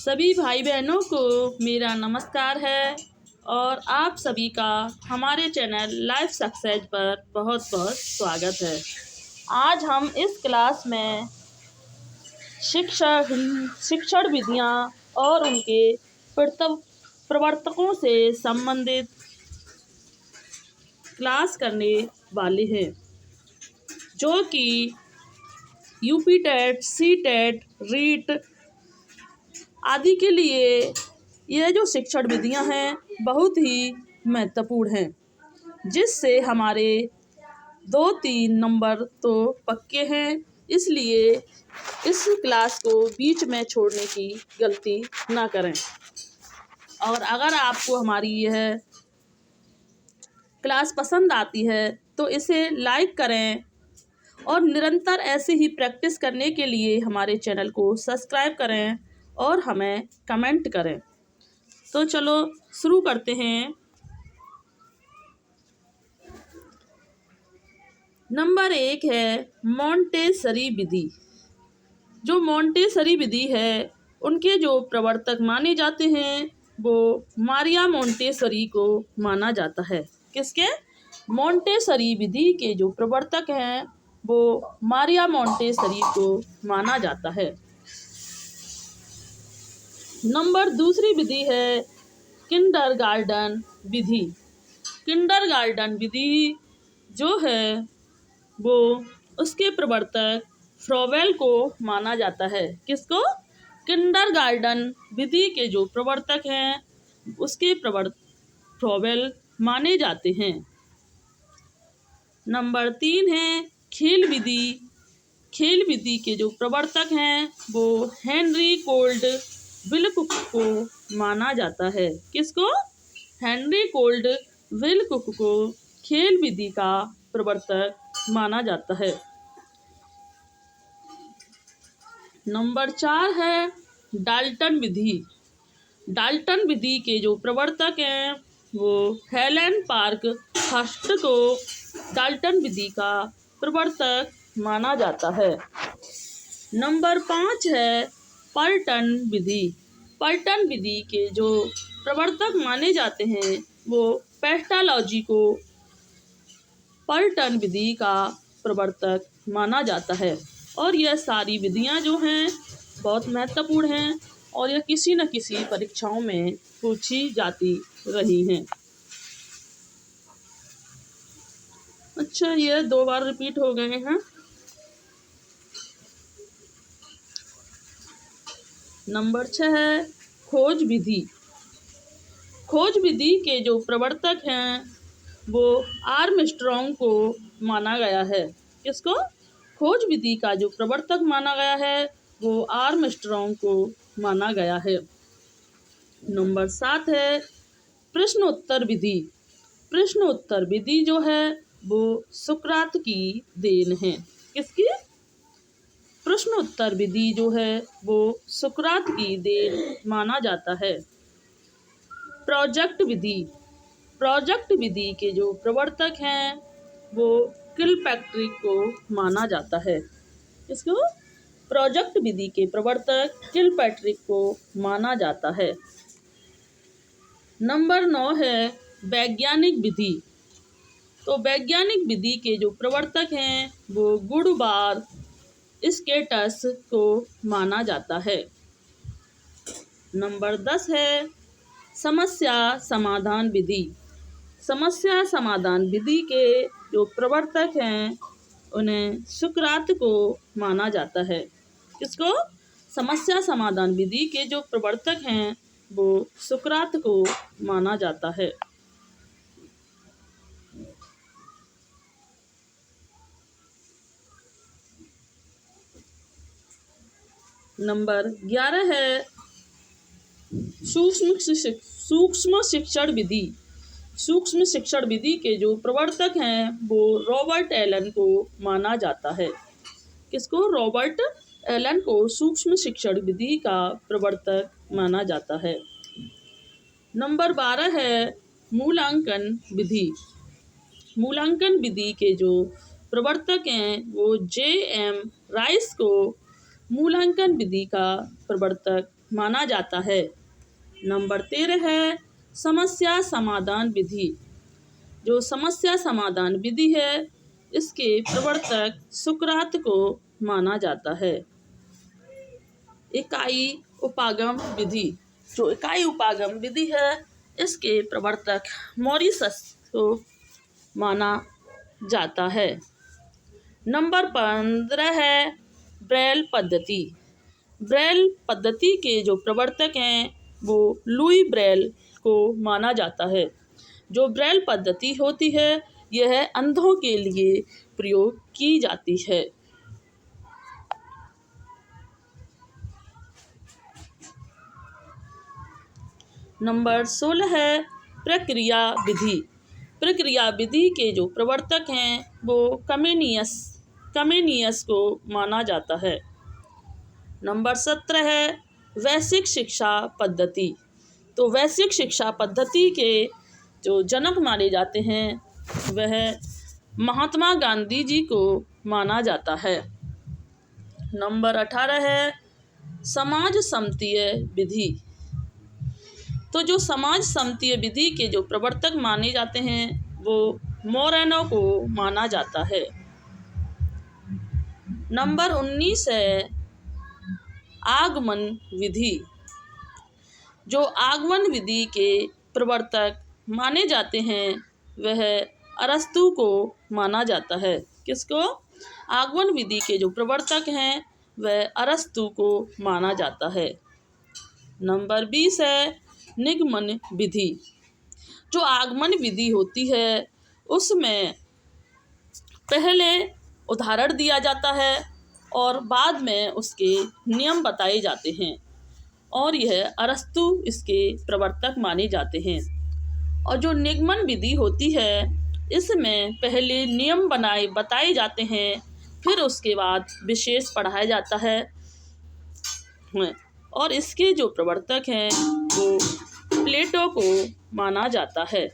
सभी भाई बहनों को मेरा नमस्कार है और आप सभी का हमारे चैनल लाइफ सक्सेस पर बहुत बहुत स्वागत है। आज हम इस क्लास में शिक्षण विधियाँ और उनके प्रवर्तकों से संबंधित क्लास करने वाले हैं, जो कि UP TET, C TET, REET आदि के लिए यह जो शिक्षण विधियां हैं बहुत ही महत्वपूर्ण हैं, जिससे हमारे 2-3 नंबर तो पक्के हैं। इसलिए इस क्लास को बीच में छोड़ने की गलती ना करें। और अगर आपको हमारी यह क्लास पसंद आती है तो इसे लाइक करें और निरंतर ऐसे ही प्रैक्टिस करने के लिए हमारे चैनल को सब्सक्राइब करें और हमें कमेंट करें। तो चलो शुरू करते हैं। नंबर 1 है मोंटेसरी विधि। जो मोंटेसरी विधि है उनके जो प्रवर्तक माने जाते हैं वो मारिया मोंटेसरी को माना जाता है। किसके? मोंटेसरी विधि के जो प्रवर्तक हैं वो मारिया मोंटेसरी को माना जाता है। नंबर दूसरी विधि है किंडरगार्टन विधि। किंडरगार्टन विधि जो है वो उसके प्रवर्तक फ्रोबेल को माना जाता है। किसको? किंडरगार्टन विधि के जो प्रवर्तक हैं उसके फ्रोबेल माने जाते हैं। नंबर 3 है खेल विधि। खेल विधि के जो प्रवर्तक हैं वो हेनरी कोल्ड विलकुक को माना जाता है। किसको? हेनरी कोल्ड विलकुक को खेल विधि का प्रवर्तक माना जाता है। नंबर 4 है डाल्टन विधि। डाल्टन विधि के जो प्रवर्तक हैं वो हेलेन पार्क हर्स्ट को डाल्टन विधि का प्रवर्तक माना जाता है। नंबर 5 है पर्टन विधि। पर्टन विधि के जो प्रवर्तक माने जाते हैं वो पेस्टालॉजी को पर्टन विधि का प्रवर्तक माना जाता है। और यह सारी विधियां जो हैं बहुत महत्वपूर्ण हैं और यह किसी न किसी परीक्षाओं में पूछी जाती रही हैं। अच्छा, यह 2 बार रिपीट हो गए हैं। नंबर 6 है खोज विधि। खोज विधि के जो प्रवर्तक हैं वो आर्मस्ट्रॉन्ग को माना गया है। किसको? खोज विधि का जो प्रवर्तक माना गया है वो आर्मस्ट्रॉन्ग को माना गया है। नंबर 7 है प्रश्नोत्तर विधि। प्रश्नोत्तर विधि जो है वो सुकरात की देन है। किसकी? प्रश्नोत्तर विधि जो है वो सुकरात की देन माना जाता है। प्रोजेक्ट विधि। प्रोजेक्ट विधि के जो प्रवर्तक हैं वो किलपैट्रिक को माना जाता है। इसको प्रोजेक्ट विधि के प्रवर्तक किलपैट्रिक को माना जाता है। नंबर 9 है वैज्ञानिक विधि। तो वैज्ञानिक विधि के जो प्रवर्तक हैं वो गुडबार स्केटस को माना जाता है। नंबर 10 है समस्या समाधान विधि। समस्या समाधान विधि के जो प्रवर्तक हैं उन्हें सुकरात को माना जाता है। किसको? समस्या समाधान विधि के जो प्रवर्तक हैं वो सुकरात को माना जाता है। नंबर 11 है सूक्ष्म शिक्षण विधि। सूक्ष्म शिक्षण विधि के जो प्रवर्तक हैं वो रॉबर्ट एलन को माना जाता है। किसको? रॉबर्ट एलन को सूक्ष्म शिक्षण विधि का प्रवर्तक माना जाता है। नंबर 12 है मूल्यांकन विधि। मूल्यांकन विधि के जो प्रवर्तक हैं वो J.M. राइस को मूल्यांकन विधि का प्रवर्तक माना जाता है। नंबर 13 है समस्या समाधान विधि। जो समस्या समाधान विधि है इसके प्रवर्तक सुकरात को माना जाता है। इकाई उपागम विधि। जो इकाई उपागम विधि है इसके प्रवर्तक मॉरिसस को माना जाता है। नंबर 15 है ब्रेल पद्धति। ब्रेल पद्धति के जो प्रवर्तक हैं वो लुई ब्रेल को माना जाता है। जो ब्रेल पद्धति होती है यह अंधों के लिए प्रयोग की जाती है। नंबर 16 है प्रक्रिया विधि। प्रक्रिया विधि के जो प्रवर्तक हैं वो कमेनियस को माना जाता है। नंबर 17 है वैश्विक शिक्षा पद्धति। तो वैश्विक शिक्षा पद्धति के जो जनक माने जाते हैं वह महात्मा गांधी जी को माना जाता है। नंबर 18 है समाज समतीय विधि। तो जो समाज समतीय विधि के जो प्रवर्तक माने जाते हैं वो मोरेनो को माना जाता है। नंबर 19 है आगमन विधि। जो आगमन विधि के प्रवर्तक माने जाते हैं वह अरस्तु को माना जाता है। किसको? आगमन विधि के जो प्रवर्तक हैं वह अरस्तु को माना जाता है। नंबर 20 है निगमन विधि। जो आगमन विधि होती है उसमें पहले उदाहरण दिया जाता है और बाद में उसके नियम बताए जाते हैं और यह अरस्तु इसके प्रवर्तक माने जाते हैं। और जो निगमन विधि होती है इसमें पहले नियम बताए जाते हैं फिर उसके बाद विशेष पढ़ाया जाता है और इसके जो प्रवर्तक हैं वो प्लेटो को माना जाता है।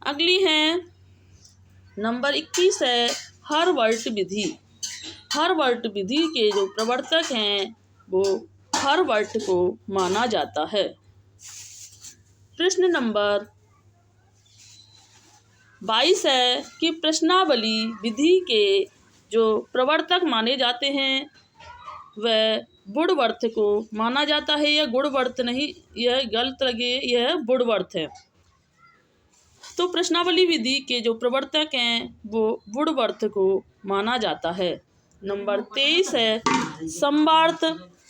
अगली है नंबर 21 है हर्वर्ट विधि। हर्वर्ट विधि के जो प्रवर्तक हैं वो हर्वर्ट को माना जाता है। प्रश्न नंबर 22 है कि प्रश्नावली विधि के जो प्रवर्तक माने जाते हैं वह वुडवर्थ को माना जाता है। यह गुडवर्थ नहीं, यह गलत लगे, यह वुडवर्थ है। तो प्रश्नावली विधि के जो प्रवर्तक हैं वो वुडवर्थ को माना जाता है। नंबर 23 है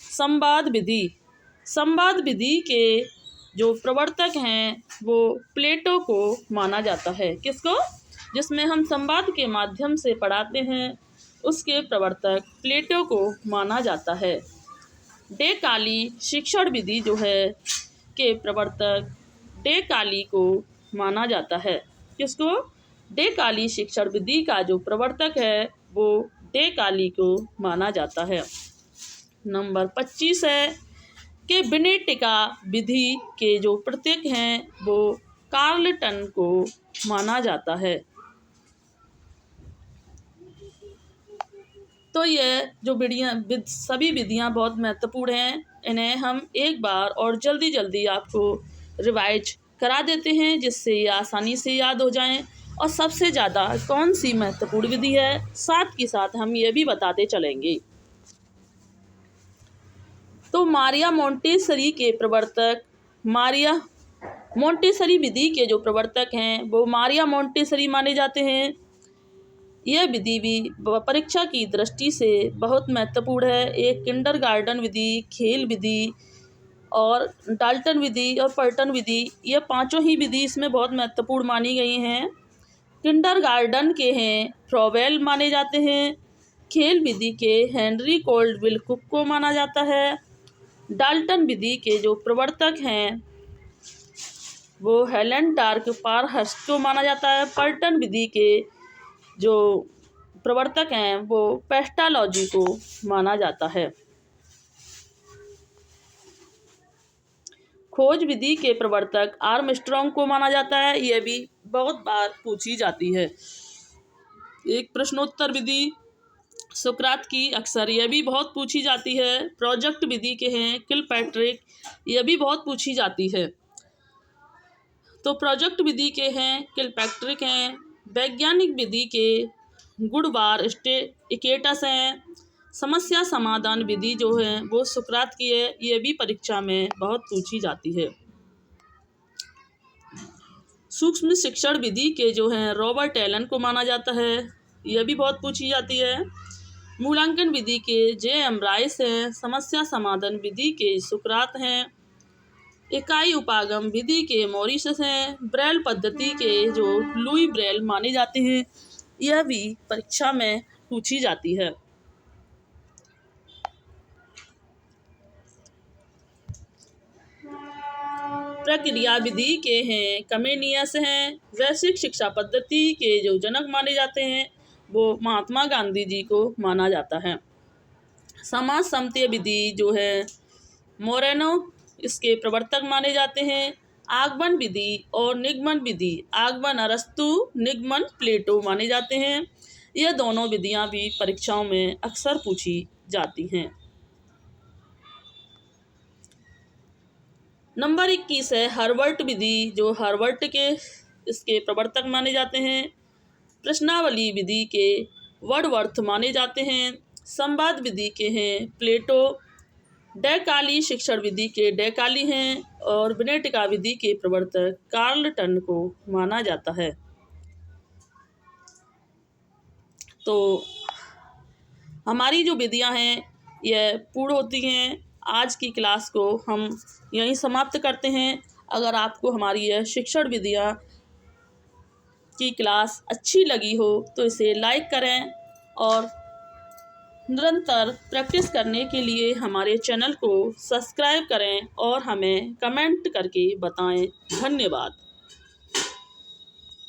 संवाद विधि। संवाद विधि के जो प्रवर्तक हैं वो प्लेटो को माना जाता है। किसको? जिसमें हम संवाद के माध्यम से पढ़ाते हैं उसके प्रवर्तक प्लेटो को माना जाता है। डेकाली शिक्षण विधि जो है के प्रवर्तक डेकाली को माना जाता है। किसको? डेकाली शिक्षण विधि का जो प्रवर्तक है वो डेकाली को माना जाता है। नंबर 25 है कि विनेटिका विधि के जो प्रतीक हैं वो कार्लटन को माना जाता है। तो यह जो सभी विधियां बहुत महत्वपूर्ण हैं, इन्हें हम एक बार और जल्दी आपको रिवाइज करा देते हैं जिससे ये आसानी से याद हो जाएं और सबसे ज़्यादा कौन सी महत्वपूर्ण विधि है साथ के साथ हम ये भी बताते चलेंगे। तो मारिया मोंटेसरी के प्रवर्तक मारिया मोंटेसरी विधि के जो प्रवर्तक हैं वो मारिया मोंटेसरी माने जाते हैं। यह विधि भी परीक्षा की दृष्टि से बहुत महत्वपूर्ण है। एक किंडरगार्टन विधि, खेल विधि और डाल्टन विधि और पर्टन विधि, ये पांचों ही विधि इसमें बहुत महत्वपूर्ण मानी गई हैं। किंडरगार्टन के हैं फ्रॉवेल माने जाते हैं। खेल विधि के हेनरी कोल्डविल कुक को माना जाता है। डाल्टन विधि के जो प्रवर्तक हैं वो हेलेन डार्क पारहर्स्ट को माना जाता है। पर्टन विधि के जो प्रवर्तक हैं वो पेस्टालॉजी को माना जाता है। खोज विधि के प्रवर्तक आर्मस्ट्रॉन्ग को माना जाता है। यह भी बहुत बार पूछी जाती है। एक प्रश्नोत्तर विधि सुकरात की अक्सर यह भी बहुत पूछी जाती है। प्रोजेक्ट विधि के हैं किलपैट्रिक, यह भी बहुत पूछी जाती है। तो प्रोजेक्ट विधि के हैं किलपैट्रिक हैं। वैज्ञानिक विधि के गुडबार स्टेइकेटस हैं। समस्या समाधान विधि जो है वो सुकरात की है, यह भी परीक्षा में बहुत पूछी जाती है। सूक्ष्म शिक्षण विधि के जो हैं रॉबर्ट एलन को माना जाता है, यह भी बहुत पूछी जाती है। मूल्यांकन विधि के J.M. राइस हैं। समस्या समाधान विधि के सुकरात हैं। इकाई उपागम विधि के मॉरिशस हैं। ब्रेल पद्धति के जो लुई ब्रेल माने जाते हैं, यह भी परीक्षा में पूछी जाती है। प्रक्रिया विधि के हैं कमेनियस हैं। वैश्विक शिक्षा पद्धति के जो जनक माने जाते हैं वो महात्मा गांधी जी को माना जाता है। समाज समन्वय विधि जो है मोरेनो इसके प्रवर्तक माने जाते हैं। आगमन विधि और निगमन विधि, आगमन अरस्तु, निगमन प्लेटो माने जाते हैं। यह दोनों विधियां भी परीक्षाओं में अक्सर पूछी जाती हैं। नंबर 21 है हर्बर्ट विधि, जो हर्बर्ट के इसके प्रवर्तक माने जाते हैं। प्रश्नावली विधि के वर्डवर्थ माने जाते हैं। संवाद विधि के हैं प्लेटो। डैकाली शिक्षण विधि के डैकाली हैं और विनेटिका विधि के प्रवर्तक कार्लटन को माना जाता है। तो हमारी जो विधियां हैं यह पूर्ण होती हैं। आज की क्लास को हम यहीं समाप्त करते हैं। अगर आपको हमारी यह शिक्षण विधियां की क्लास अच्छी लगी हो तो इसे लाइक करें और निरंतर प्रैक्टिस करने के लिए हमारे चैनल को सब्सक्राइब करें और हमें कमेंट करके बताएं। धन्यवाद।